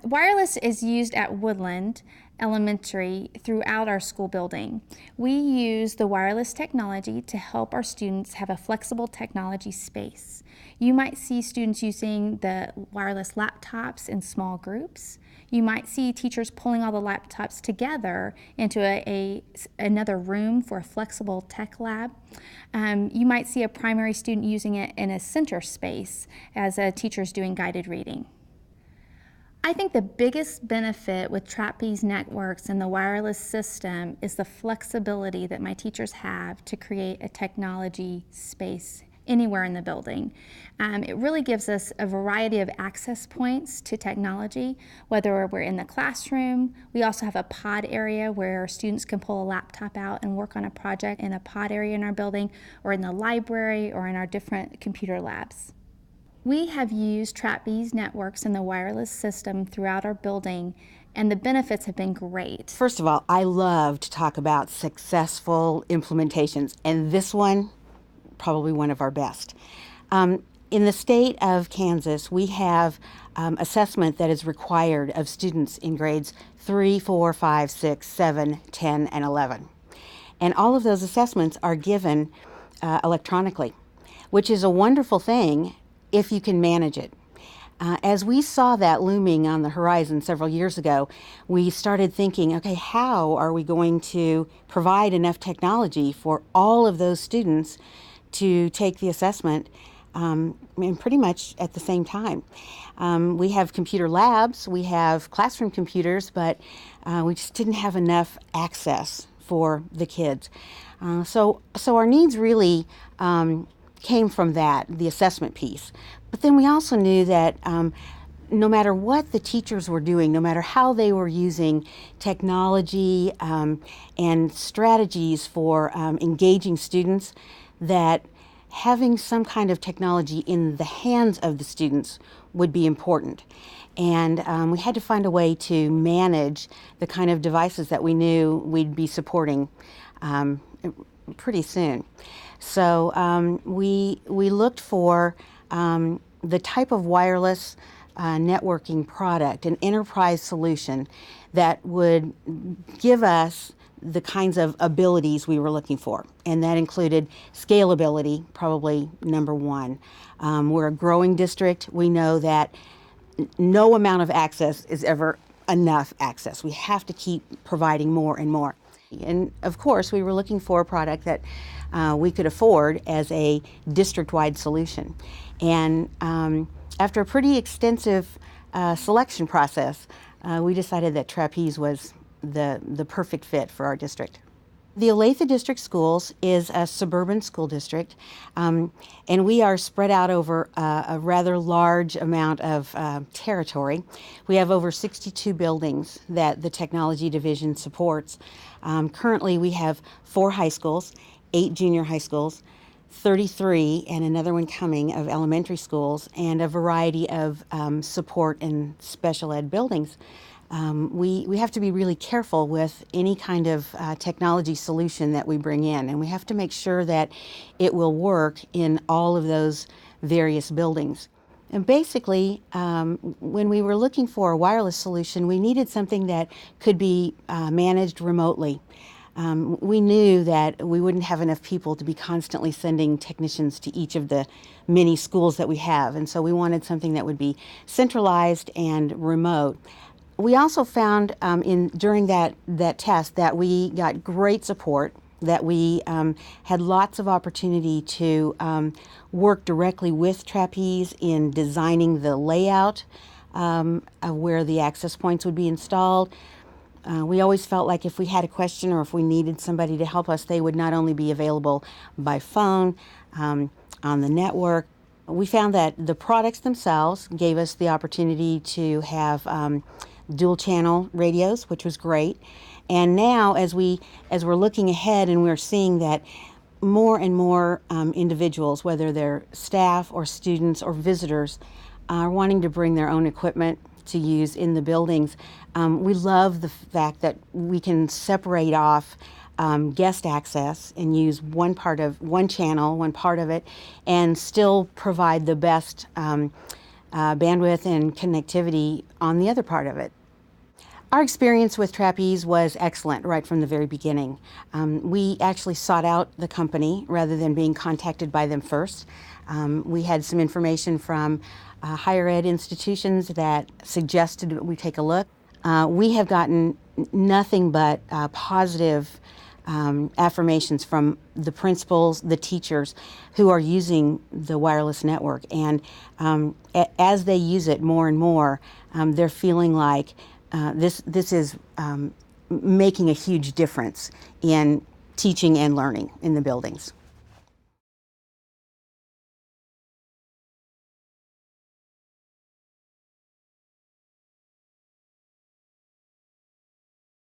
Wireless is used at Woodland Elementary throughout our school building. We use the wireless technology to help our students have a flexible technology space. You might see students using the wireless laptops in small groups. You might see teachers pulling all the laptops together into another room for a flexible tech lab. You might see a primary student using it in a center space as a teacher's doing guided reading. I think the biggest benefit with Trapeze Networks and the wireless system is the flexibility that my teachers have to create a technology space anywhere in the building. It really gives us a variety of access points to technology, whether we're in the classroom. We also have a pod area where students can pull a laptop out and work on a project in a pod area in our building, or in the library, or in our different computer labs. We have used Trapeze Networks and the wireless system throughout our building, and the benefits have been great. First of all, I love to talk about successful implementations, and this one, probably one of our best. In the state of Kansas, we have assessment that is required of students in grades 3, 4, 5, 6, 7, 10, and 11. And all of those assessments are given electronically, which is a wonderful thing if you can manage it. As we saw that looming on the horizon several years ago, we started thinking, okay, how are we going to provide enough technology for all of those students to take the assessment and pretty much at the same time? We have computer labs, we have classroom computers, but we just didn't have enough access for the kids. So our needs really came from that, the assessment piece. But then we also knew that no matter what the teachers were doing, no matter how they were using technology and strategies for engaging students, that having some kind of technology in the hands of the students would be important. And we had to find a way to manage the kind of devices that we knew we'd be supporting pretty soon. So we looked for the type of wireless networking product, an enterprise solution that would give us the kinds of abilities we were looking for. And that included scalability, probably number one. We're a growing district. We know that no amount of access is ever enough access. We have to keep providing more and more. And of course, we were looking for a product that we could afford as a district-wide solution. And after a pretty extensive selection process, we decided that Trapeze was the perfect fit for our district. The Olathe District Schools is a suburban school district, and we are spread out over a rather large amount of territory. We have over 62 buildings that the technology division supports. Currently, we have 4 high schools, 8 junior high schools, 33 and another one coming of elementary schools, and a variety of support and special ed buildings. We have to be really careful with any kind of technology solution that we bring in, and we have to make sure that it will work in all of those various buildings. And basically, when we were looking for a wireless solution, we needed something that could be managed remotely. We knew that we wouldn't have enough people to be constantly sending technicians to each of the many schools that we have, and so we wanted something that would be centralized and remote. We also found during that test that we got great support, that we had lots of opportunity to work directly with Trapeze in designing the layout of where the access points would be installed. We always felt like if we had a question or if we needed somebody to help us, they would not only be available by phone, on the network. We found that the products themselves gave us the opportunity to have dual channel radios, which was great. And now as we're looking ahead and we're seeing that more and more individuals, whether they're staff or students or visitors, are wanting to bring their own equipment to use in the buildings. We love the fact that we can separate off guest access and use one channel, one part of it, and still provide the best bandwidth and connectivity on the other part of it. Our experience with Trapeze was excellent right from the very beginning. We actually sought out the company rather than being contacted by them first. We had some information from higher ed institutions that suggested that we take a look. We have gotten nothing but positive affirmations from the principals, the teachers who are using the wireless network. And as they use it more and more, they're feeling like this is making a huge difference in teaching and learning in the buildings.